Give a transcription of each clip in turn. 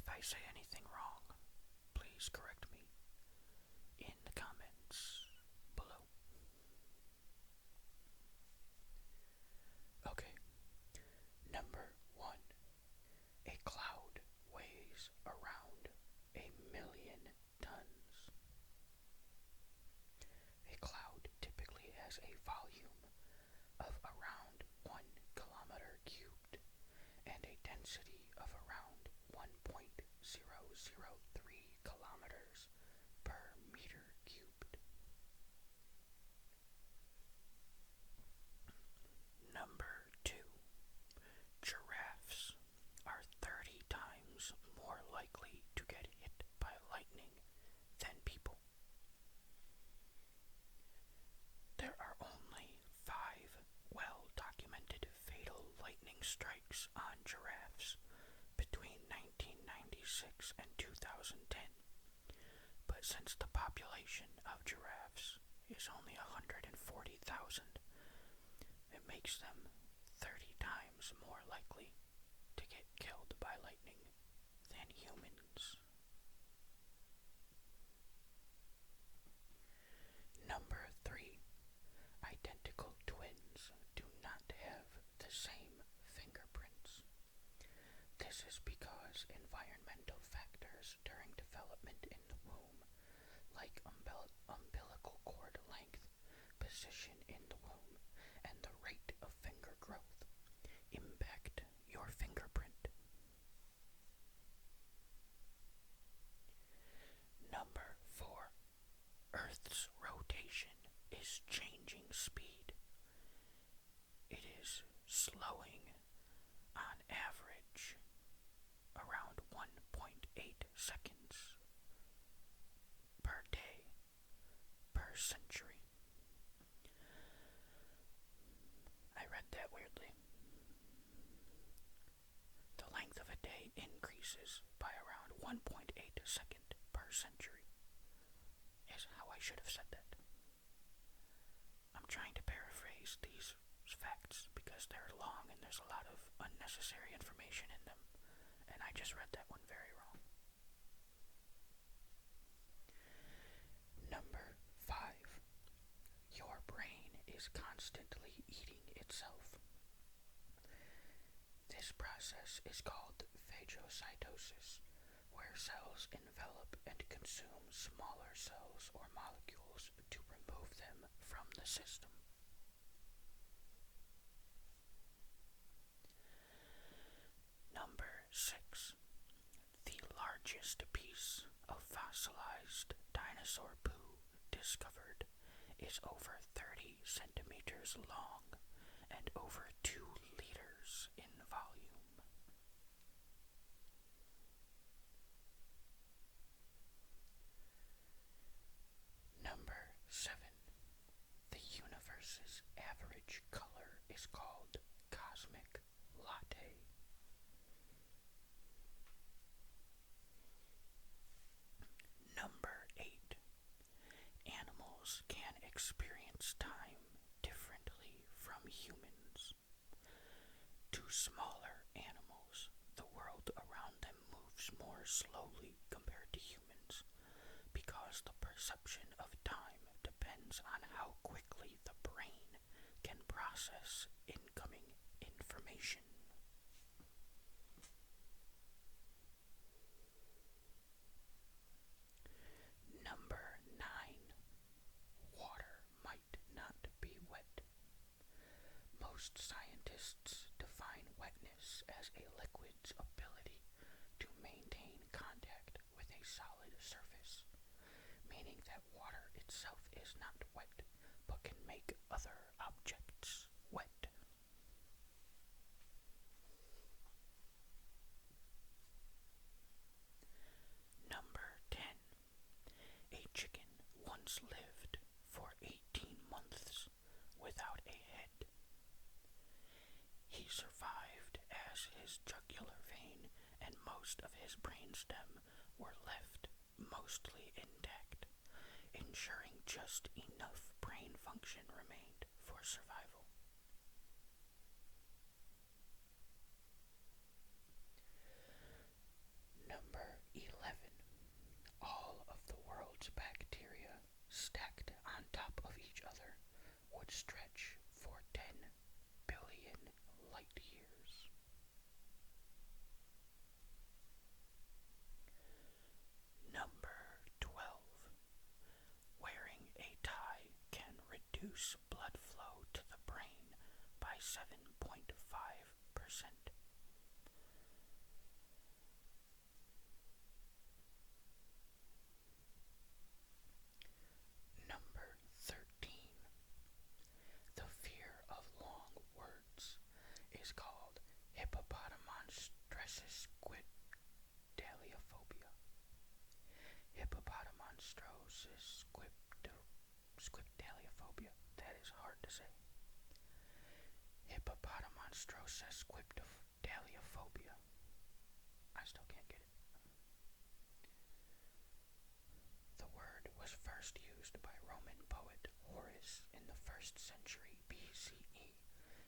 If I say anything wrong, please correct me in the comments below. Okay, number 1. A cloud weighs around 1,000,000 tons. A cloud typically has a volume of around 1 kilometer cubed and a density of around 1.003 kilometers per meter cubed. Number 2. Giraffes are 30 times more likely to get hit by lightning than people. There are only 5 well-documented fatal lightning strikes on giraffes between 1996 and 2010, but since the population of giraffes is only 140,000, it makes them 30 times more likely to get killed by lightning than humans. Number 3. Identical twins do not have the same fingerprints. This is because environmental factors during development in the womb, like umbilical cord length, position in the womb, and the rate of finger growth, impact your fingerprint. Number 4. Earth's rotation is changing speed. It is slowing on average around 1.8 seconds per day per century. I read that weirdly. The length of a day increases by around 1.8 seconds per century, is how I should have said that. I'm trying to paraphrase these facts because they're long and there's a lot of unnecessary information in them, and I just read that one very wrong. Number 5. Your brain is constantly eating itself. This process is called phagocytosis, where cells envelop and consume smaller cells or molecules to remove them from the system. Number 6. The largest piece of fossilized dinosaur poo discovered is over 30 centimeters long and over 2 liters in volume. Number 7. The universe's average color is called cosmic latte. Number 8. Animals can experience time differently from humans. To smaller animals, the world around them moves more slowly compared to humans because the perception of time depends on how quickly the brain can process incoming information. Number 9. Water might not be wet. Most scientists define wetness as a liquid's ability to maintain contact with a solid surface, meaning that water itself is not wet, but can make other objects wet. Number 10. A chicken once lived for 18 months without a head. He survived as his jugular vein and most of his brainstem were left mostly intact, ensuring just enough brain function remained for survival. Number stretch for 10 billion light years. Number 12. Wearing a tie can reduce blood flow to the brain by 7.5%. Number 13. The fear of long words is called hippopotamonstrosis-squipedaliophobia. Hippopotamonstrosis-squipedaliophobia. That is hard to say. Hippopotamonstrosis-squipedaliophobia. I still can't get it. The word was first used by Roman poet Horace in the 1st century BCE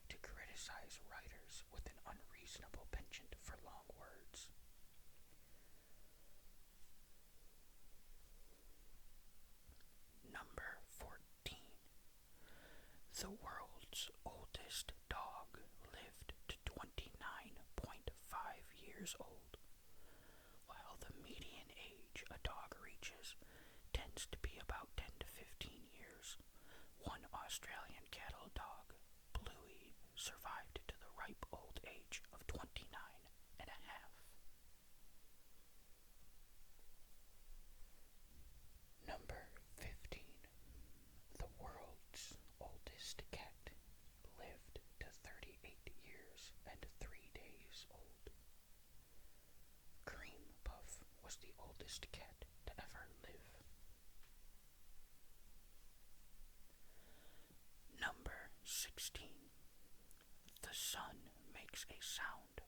to criticize writers with an unreasonable penchant for long words. Number 14. The world's oldest dog lived to 29.5 years old, while the median age a dog reaches tends to be about 10 to 15 years. One Australian cattle dog, Bluey, survived to the ripe old age of 29 and a half. Number 15. The world's oldest cat lived to 38 years and 3 days old. Cream Puff was the oldest cat to ever live. Number 16. The sun makes a sound,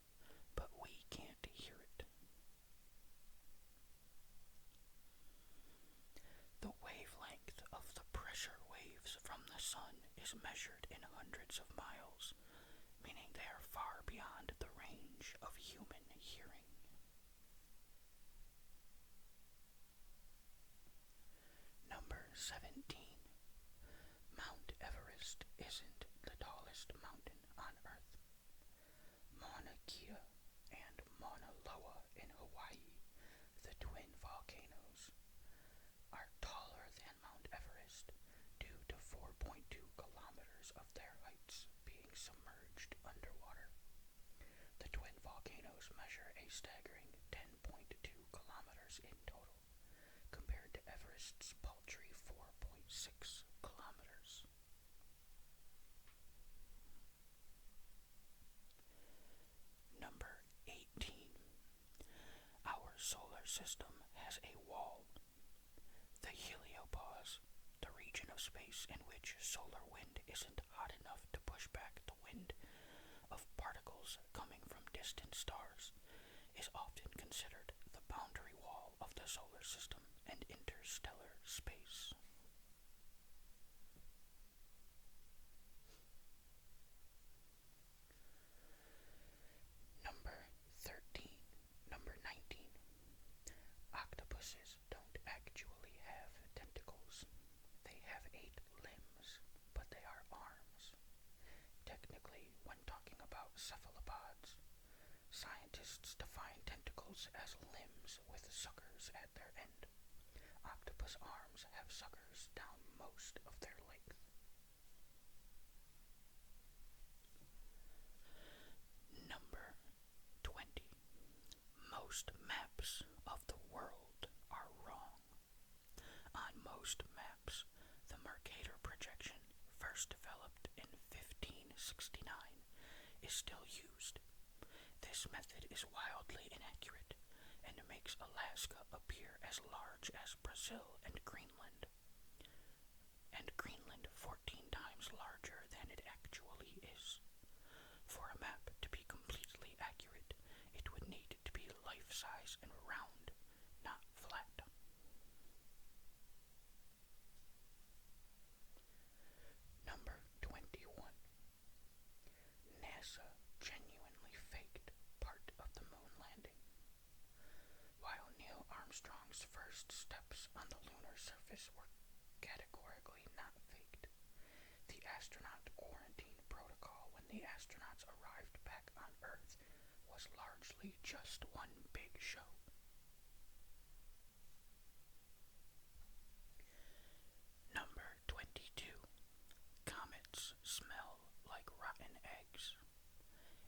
but we can't hear it. The wavelength of the pressure waves from the sun is measured in hundreds of miles, meaning they are far beyond the range of human hearing. Number 17. Mount Everest isn't the tallest mountain on Earth. Mauna Kea and Mauna Loa in Hawaii, the twin volcanoes, are taller than Mount Everest due to 4.2 kilometers of their heights being submerged underwater. The twin volcanoes measure a staggering 10.2 kilometers in total, compared to Everest's paltry 4.6 kilometers. Number 18. Our solar system has a wall. The heliopause, the region of space in which solar wind isn't hot enough to push back the wind of particles coming from distant stars, is often considered the boundary wall of the solar system and interstellar space. Number 13. Number 19. Octopuses don't actually have tentacles. They have 8 limbs, but they are arms. Technically, when talking about cephalopods, scientists define tentacles as limbs with suckers at their end. Octopus arms have suckers down most of their length. Number 20. Most maps of the world are wrong. On most maps, the Mercator projection, first developed in 1569, is still used. This method is wildly inaccurate and makes Alaska appear as large as Brazil and Greenland 14 times larger than it actually is. For a map to be completely accurate, it would need to be life-size and round, not flat. Number 21. NASA genuinely faked part of the moon landing. While Neil Armstrong's first steps on the lunar surface were categorically not faked, the astronaut quarantine protocol when the astronauts arrived back on Earth was largely just one big show. Number 22. Comets smell like rotten eggs.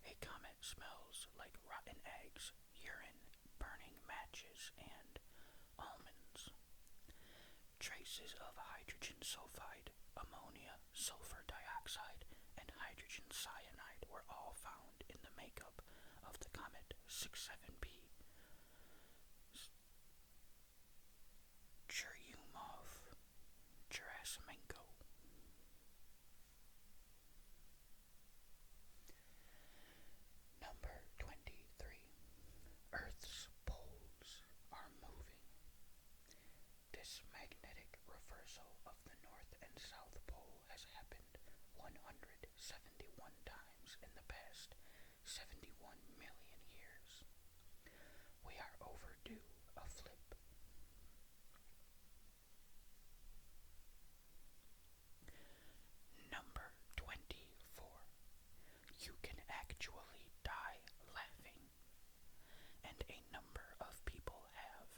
A comet smells like rotten eggs, urine, burning matches, and almonds. Traces of hydrogen sulfide, ammonia, sulfur dioxide, and hydrogen cyanide were all found in the makeup of the comet 67P Churyumov-Gerasimenko. Number 23. Earth's poles are moving. This magnetic reversal of the North and South Pole has happened 171 times in the past 71 million years. We are overdue a flip. Number 24. You can actually die laughing, and a number of people have,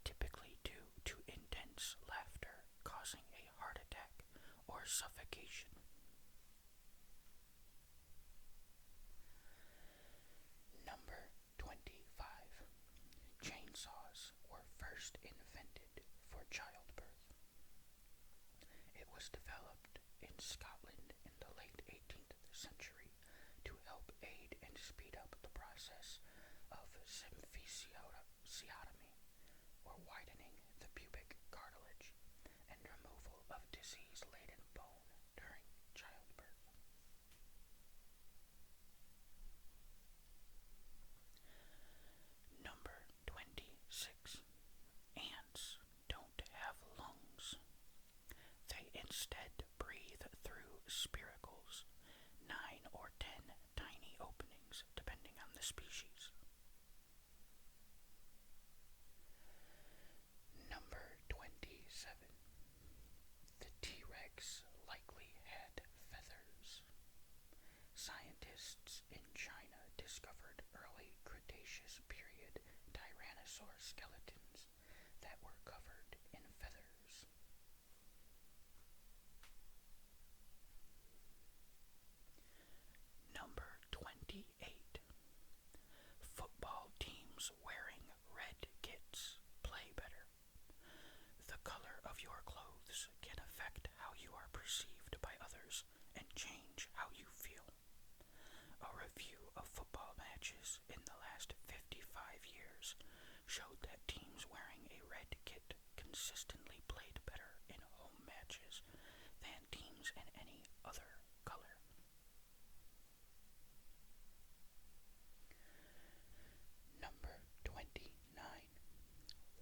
typically due to intense laughter causing a heart attack or suffocation. Number 25. Chainsaws were first invented for childbirth. It was developed in Scotland in the late 18th century to help aid and speed up the process of symphysiotomy, or widening the pubic cartilage, and removal of disease-laden bone during childbirth. Number 26. Ants don't have lungs. They instead breathe through spiracles, 9 or 10 tiny openings depending on the species. Number 27. The T-Rex likely had feathers. Scientists in China discovered early Cretaceous period tyrannosaur skeletons that were covered in feathers. Number 28. Football teams wearing red kits play better. The color of your clothes can affect how you are perceived by others and change how you feel. A review of football matches in the last 55 years showed that teams wearing a red kit consistently played better in home matches than teams in any other color. Number 29.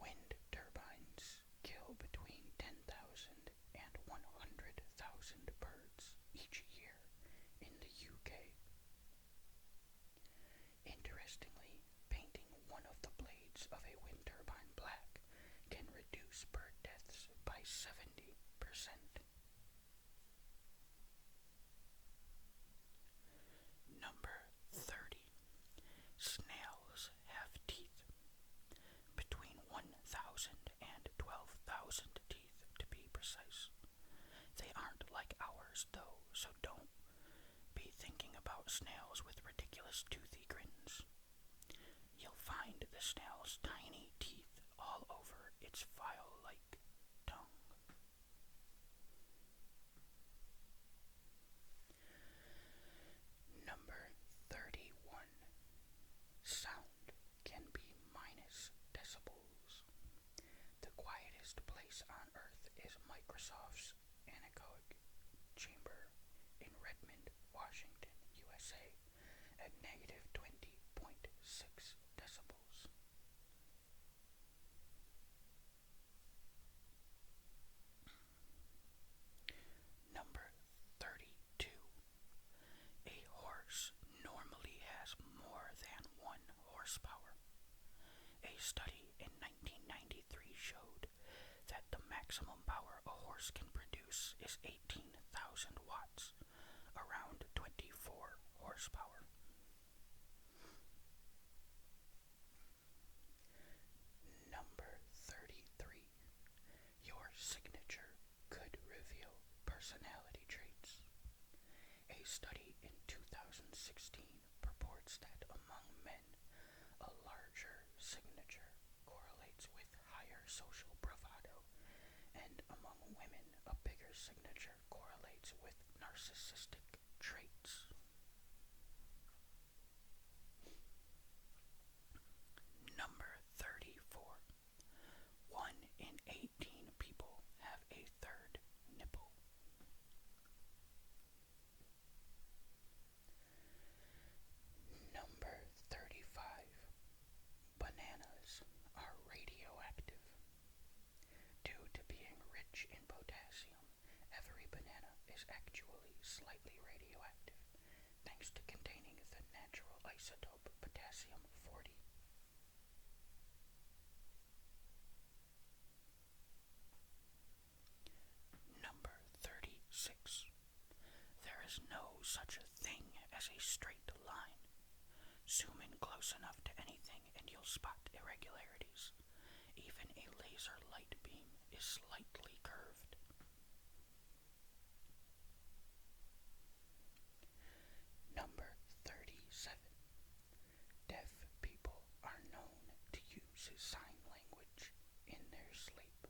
Wind turbines kill between 10,000 and 100,000 birds each year in the UK. Interestingly, painting one of the blades of a wind turbine black can reduce bird deaths by 70%. Number 30. Snails have teeth. Between 1,000 and 12,000 teeth, to be precise. They aren't like ours, though, so don't be thinking about snails with ridiculous toothy grins. You'll find the snail's tiny teeth all over its file-like tongue. Number 31. Sound can be minus decibels. The quietest place on Earth is Microsoft's anechoic chamber in Redmond, Washington, USA, at negative 20.6 decibels. Number 32. A horse normally has more than 1 horsepower. A study in 1993 showed that the maximum power a horse can produce is 18,000 watts. social bravado, and among women, a bigger signature correlates with narcissistic traits. Number 34. 1 in 18 people have a third nipple. Number 35. Bananas are radioactive. Due to being rich in potassium, every banana is actually slightly radioactive, thanks to containing the natural isotope potassium 40. Number 36. There is no such a thing as a straight line. Zoom in close enough to anything and you'll spot irregularities. Even a laser light beam is slightly curved. Number 37. Deaf people are known to use sign language in their sleep.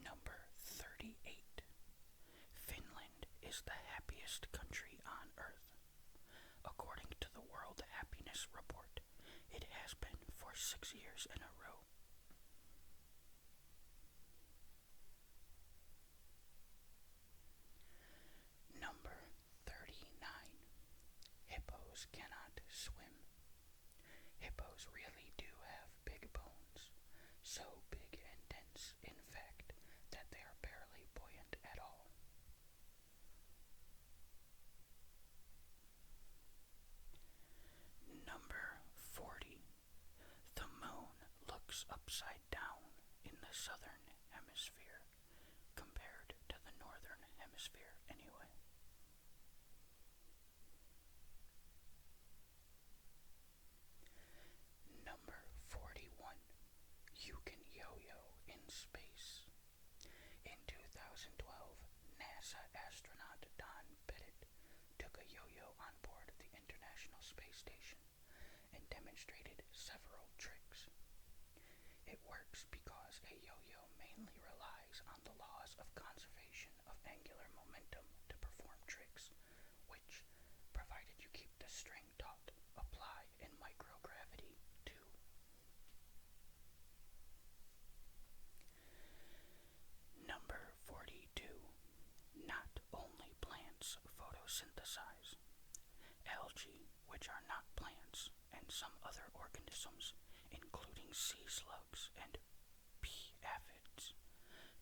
Number 38. Finland is the happiest country on Earth. According to the World Happiness Report, it has been for 6 years in a row. Number 39. Hippos cannot swim. Hippos really do have big bones, so big and dense, in fact, that they are barely buoyant at all. Number 40. The moon looks upside down in the southern hemisphere, compared to the northern hemisphere anyway. Number 41. You can yo-yo in space. In 2012, NASA astronaut Don Pettit took a yo-yo on board the International Space Station and demonstrated several tricks. It works because a yo-yo mainly relies on the laws of conservation of angular momentum to perform tricks, which, provided you keep the string taut, apply in microgravity too. Number 42. Not only plants photosynthesize. Algae, which are not plants, and some other organisms, including sea slugs and pea aphids,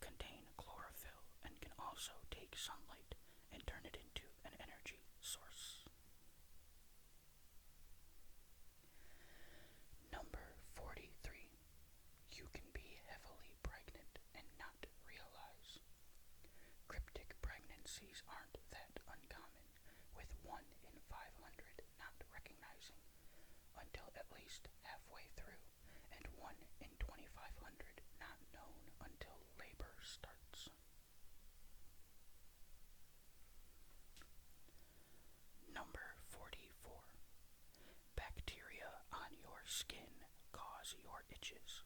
contain chlorophyll and can also take sunlight and turn it into an energy source. Number 43. You can be heavily pregnant and not realize. Cryptic pregnancies aren't that uncommon, with 1 in 500 not recognizing until at least halfway through, and 1 in 2,500 not known until labor starts. Number 44. Bacteria on your skin cause your itches.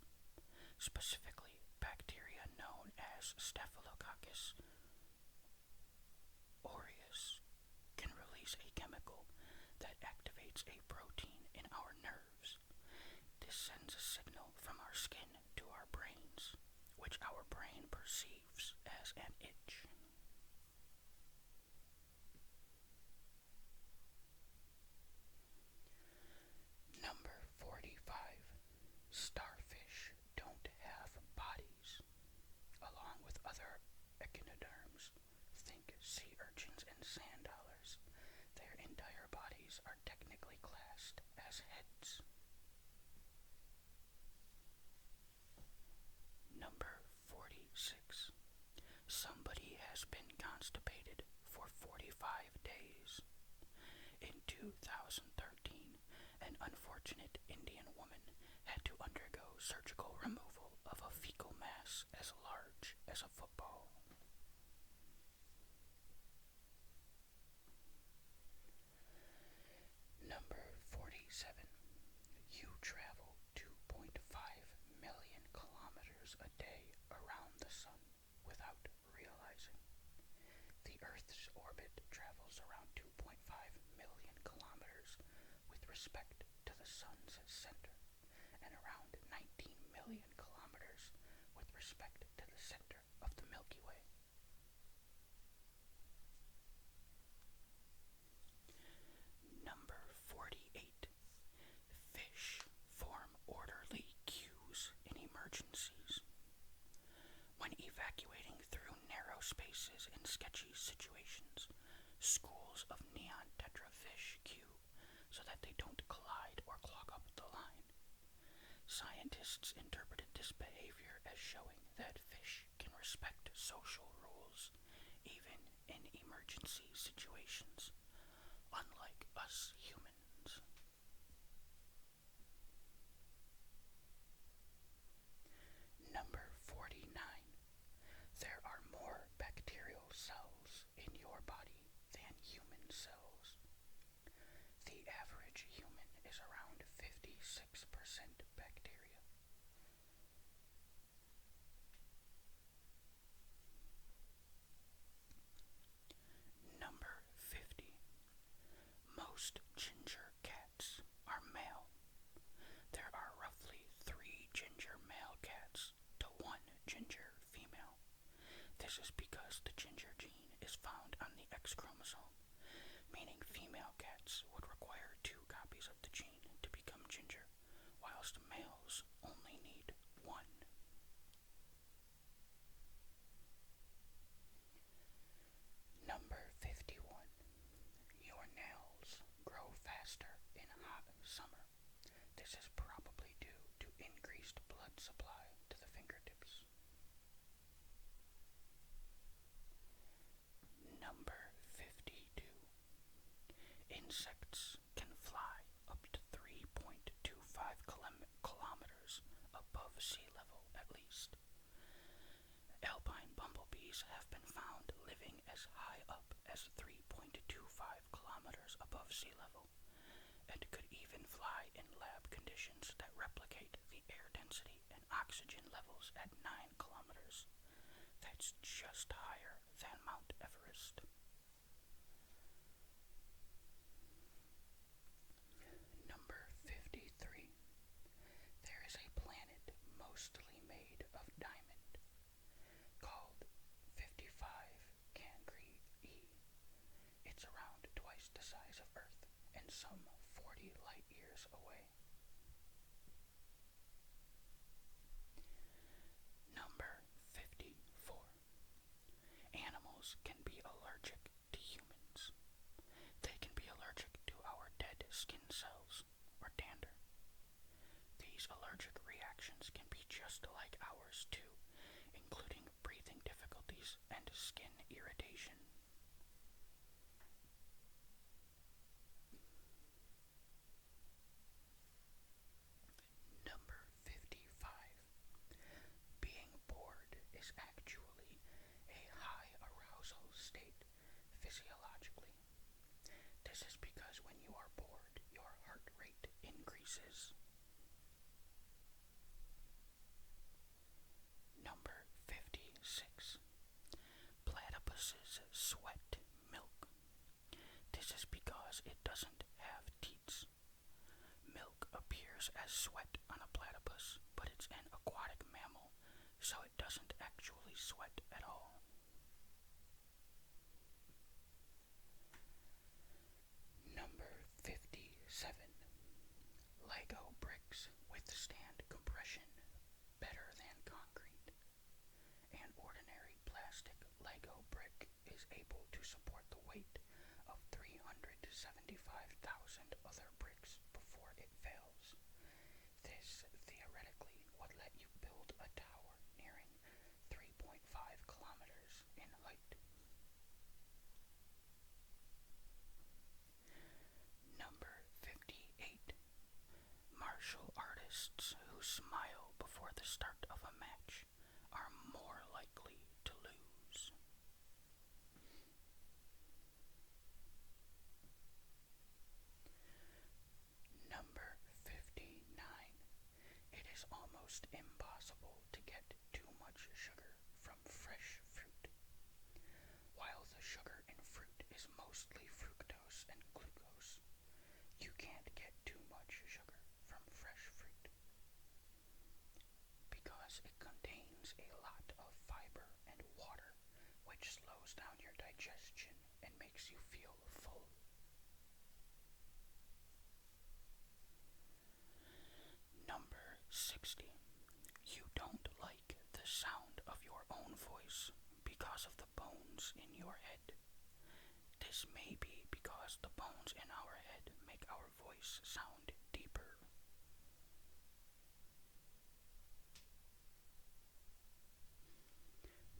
Specifically, bacteria known as Staphylococcus aureus can release a chemical that activates a protein in our nerves. This sends a signal from our skin to our brains, which our brain perceives as an itch. Number 45. Starfish don't have bodies. Along with other echinoderms, think sea urchins and sand dollars, their entire bodies are technically classed as heads. Number 46. Somebody has been constipated for 45 days. In 2013, an unfortunate Indian woman had to undergo surgical removal of a fecal mass as large as a football. Number The Earth's orbit travels around 2.5 million kilometers with respect to the Sun's center, and around 19 million kilometers with respect to the center of the Milky Way. Number 48. Fish form orderly queues in emergencies. When evacuating through narrow spaces in sketchy situations, schools of neon tetra fish queue so that they don't collide or clog up the line. Scientists interpreted this behavior as showing that fish can respect social rules, even in emergency situations, unlike us humans. Number 49. There are more bacterial cells in your body than human cells. The average human is around 56% bacteria. Number 50. Most ginger cats are male. There are roughly 3 ginger male cats to 1 ginger female. This is because the ginger gene is found on the X chromosome, meaning female cats would require 2 copies of the gene to become ginger, whilst males only need 1. Number 51. Your nails grow faster in hot summer. This is probably due to increased blood supply to the fingertips. Number 52. Insects can fly up to 3.25 kilometers above sea level at least. Alpine bumblebees have been found living as high up as 3.25 kilometers above sea level, and could even fly in lab conditions that replicate the air density and oxygen levels at 9 kilometers. That's just higher than Mount Everest. Number 53. There is a planet mostly made of diamond, called 55 Cancri E. It's around twice the size of Earth and some 40 light years away. Number 54. Animals can be allergic to humans. They can be allergic to our dead skin cells or dander. These allergic reactions can be just like ours too, including breathing difficulties and skin irritation. Number 55. Being bored is actually a high arousal state physiologically. This is because when you are bored, your heart rate increases. Number 56. Platypuses sweat milk. This is because it doesn't have teats. Milk appears as sweat on a platypus, but it's an aquatic mammal, so it doesn't actually sweat at all. Number 57. Lego bricks withstand compression better than concrete. An ordinary plastic Lego brick is able to support the weight of 375,000 other bricks before it fails. This theoretically would let you build a tower nearing 3.5 kilometers in height. Number 58. Martial artists who smile before the start of a match are more likely to lose. Number 59. It is almost impossible to get too much sugar from fresh fruit. While the sugar which slows down your digestion and makes you feel full. Number 60. You don't like the sound of your own voice because of the bones in your head. This may be because the bones in our head make our voice sound deeper.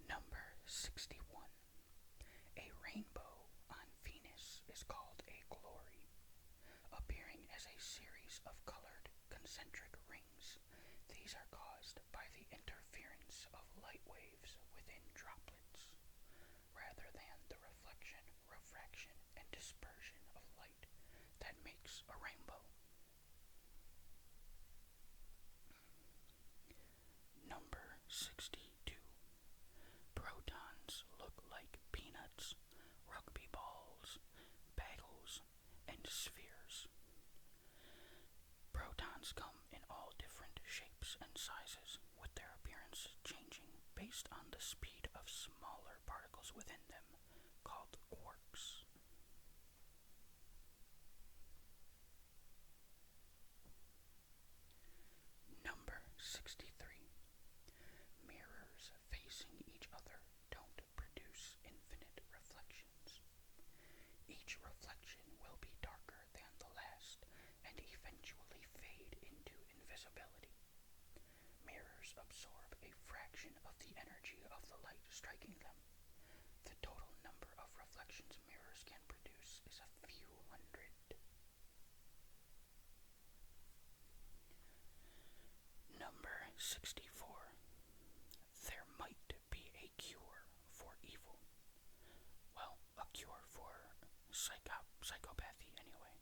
Number 61. A rainbow on Venus is called a glory, appearing as a series of colored concentric rings. These are caused by the interference of light waves within droplets, rather than the reflection, refraction, and dispersion of light that makes a rainbow. Number 62. Protons look like peanuts, rugby balls, bagels, and spheres. Protons come in all different shapes and sizes, with their appearance changing based on the speed of smaller particles within them, called quarks. Number 63. Mirrors facing each other don't produce infinite reflections. Each reflection will be darker than the last and eventually fade into invisibility. Mirrors absorb a fraction of the energy of the light striking them. The total number of reflections mirrors can produce is a few hundred. Number 64. There might be a cure for evil. Well, a cure for psychopathy anyway.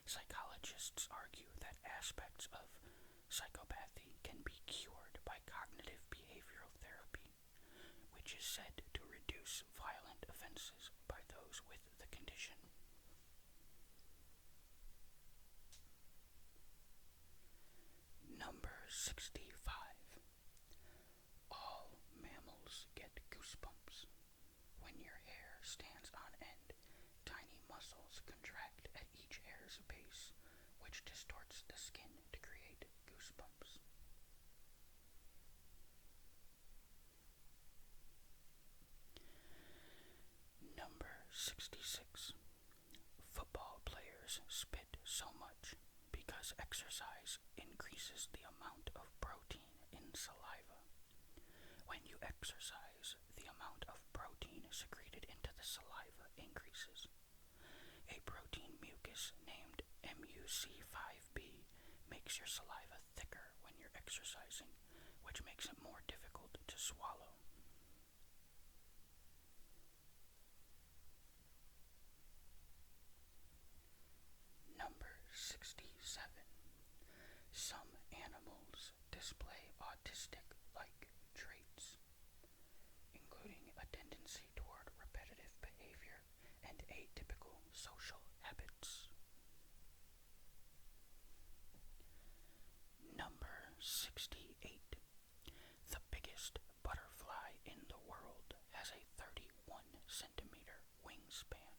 Psychologists argue that aspects of psychopathy can be cured by cognitive behavioral therapy, which is said to reduce violent offenses by those with the condition. Number 65. All mammals get goosebumps. When your hair stands on end, tiny muscles contract at each hair's base, which distorts the skin to create goosebumps. Number 66. Football players spit so much because exercise increases the amount of protein in saliva. When you exercise, the amount of protein secreted into the saliva increases. A protein mucus named MUC5B makes your saliva thicker when you're exercising, which makes it more difficult to swallow. Number 67. Some animals display autistic-like traits, including a tendency toward repetitive behavior and atypical social habits. Number 68. The biggest butterfly in the world has a 31-centimeter wingspan.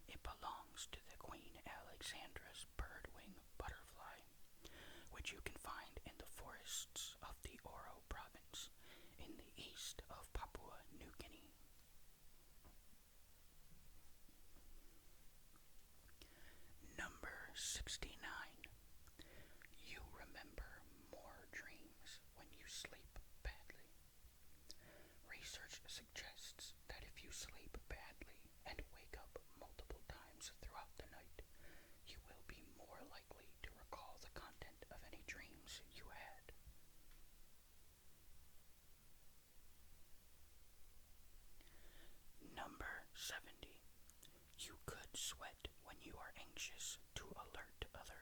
It belongs to the Queen Alexandra's birdwing butterfly, which you can find in the forests of the Oro province in the east of Papua New Guinea. Number 69. You remember more dreams when you sleep badly. Research suggests that if you sleep badly and wake up multiple times throughout the night, you will be more likely to recall the content of any dreams you had. Number 70. You could sweat when you are anxious to alert others.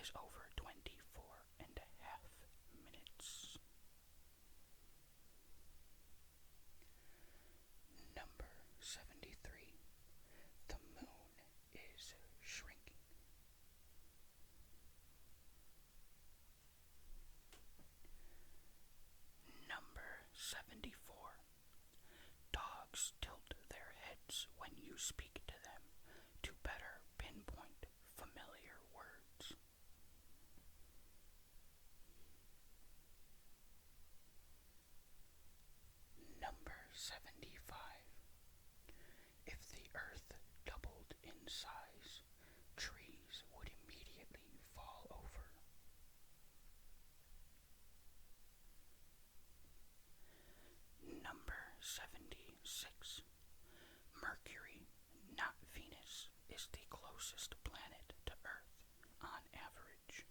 is over 24.5 minutes. Number 73. The moon is shrinking. Number 74. Dogs tilt their heads when you speak to them to better pinpoint familiar words. Number 75. If the earth doubled in size, trees would immediately fall over. Number 76. Mercury, not Venus, is the closest planet to Earth on average.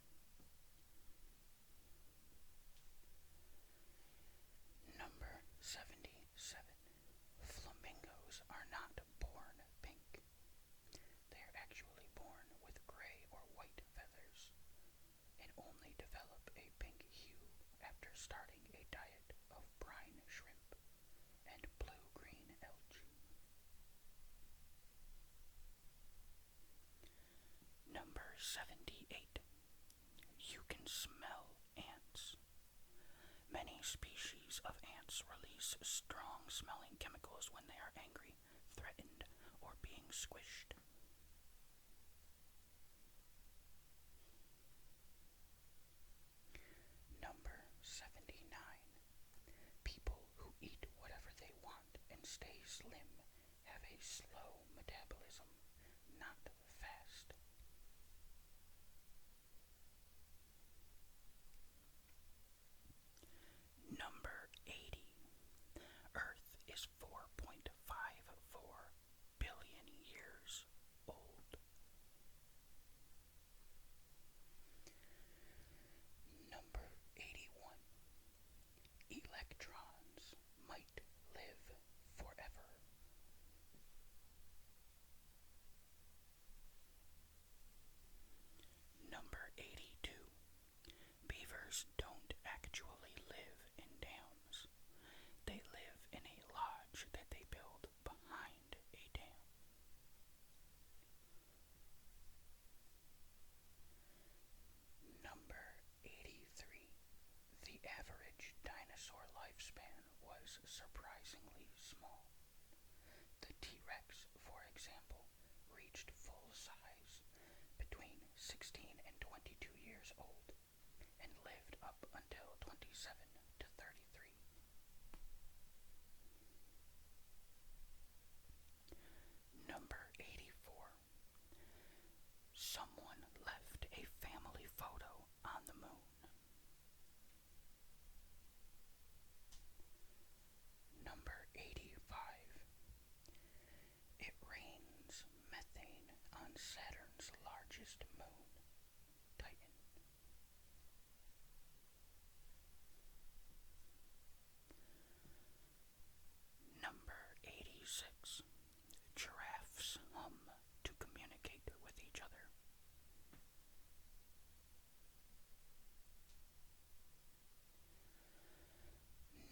Number 77. Flamingos are not born pink. They are actually born with gray or white feathers and only develop a pink hue after starting a diet of brine shrimp and blue-green algae. Number 78. You can smell ants. Many species of ants release strong-smelling chemicals when they are angry, threatened, or being squished. Number 79. People who eat whatever they want and stay slim have a slow metabolism, not fast. Number 80. Earth is 4.54 billion years old. Number 81. Electrons might live forever. Number 82. Beavers don't actually live in dams. They live in a lodge that they build behind a dam. Number 83. The average dinosaur lifespan was surprisingly small. The T-Rex, for example, reached full size between 16 and 22 years old and lived up until 27 to 33. Number 84. Someone left a family photo on the moon. Number 85. It rains methane on Saturn's largest moon, Titan. Number 86. Giraffes hum to communicate with each other.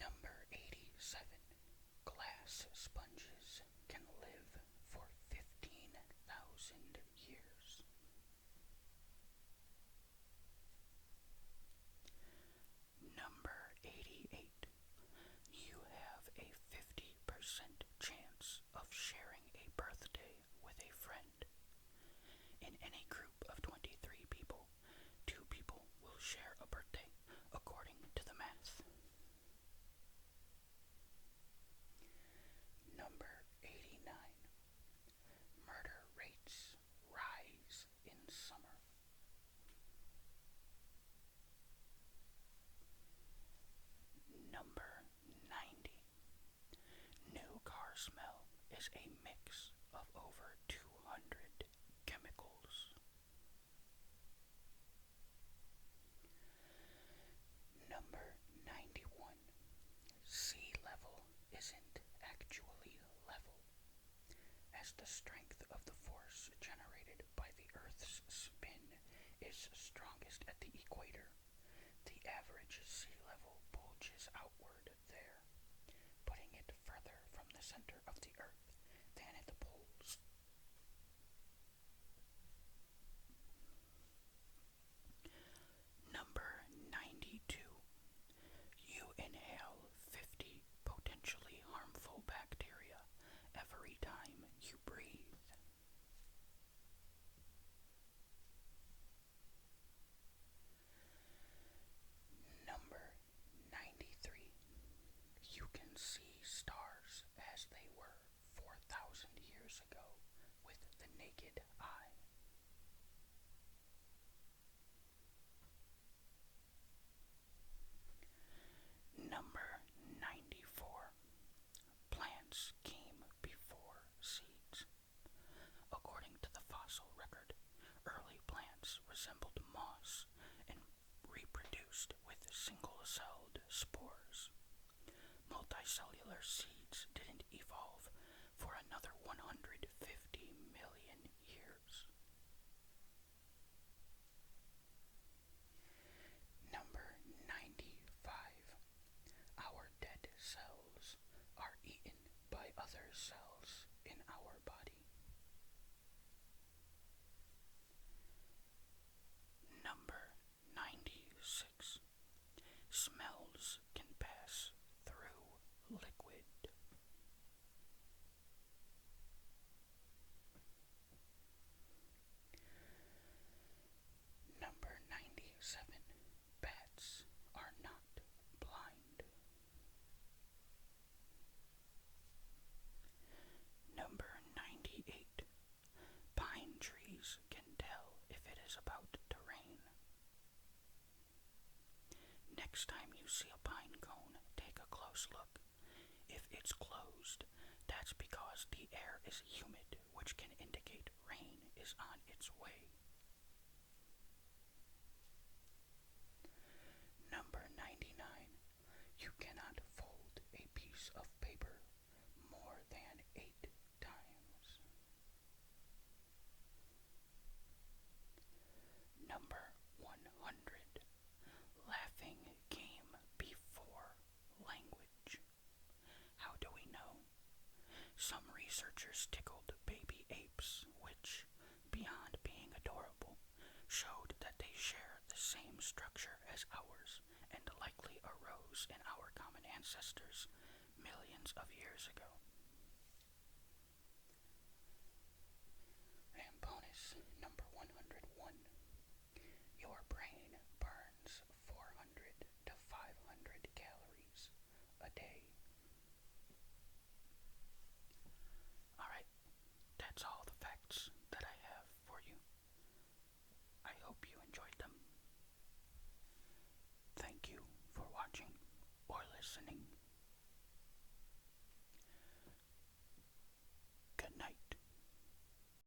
Number 87. Glass sponges can live for 15,000 years. Number 88. You have a 50% chance of sharing a birthday with a friend. In any group of 23 people, 2 people will share a birthday, according to the math. Number 89. Murder rates rise in summer. Number 90. New car smell is a mix of over 200 chemicals. Number 91. Sea level isn't actually level, as the strength of the force generated by the Earth's spin is is strongest at the equator. The average sea level bulges outward there, putting it further from the center of the Earth than at the poles. Number 92. You inhale 50 potentially harmful bacteria every time you breathe. Number 93. You can see stars as they were 4,000 years ago with the naked eye. Number 94. Plants came before seeds. According to the fossil record, early plants resembled moss and reproduced with single-celled spores. Multicellular seeds didn't evolve for another 150 million years. Number 95. Our dead cells are eaten by other cells in our body. Number 96. Smells can pass through liquid. Number 97. Bats are not blind. Number 98. Pine trees can tell if it is about to rain. Next time you see a pine cone, take a close look. If it's closed, that's because the air is humid, which can indicate rain is on its way. Number 99. You cannot fold a piece of paper more than 8 times. Number 100. Laughing came before language. How do we know? Some researchers tickled baby apes, which, beyond being adorable, showed that they share the same structure as ours and likely arose in our common ancestors millions of years ago. And bonus number 101. Your brain burns 400 to 500 calories a day. Alright, that's all the facts that I have for you. I hope you enjoyed them. Thank you for watching or listening.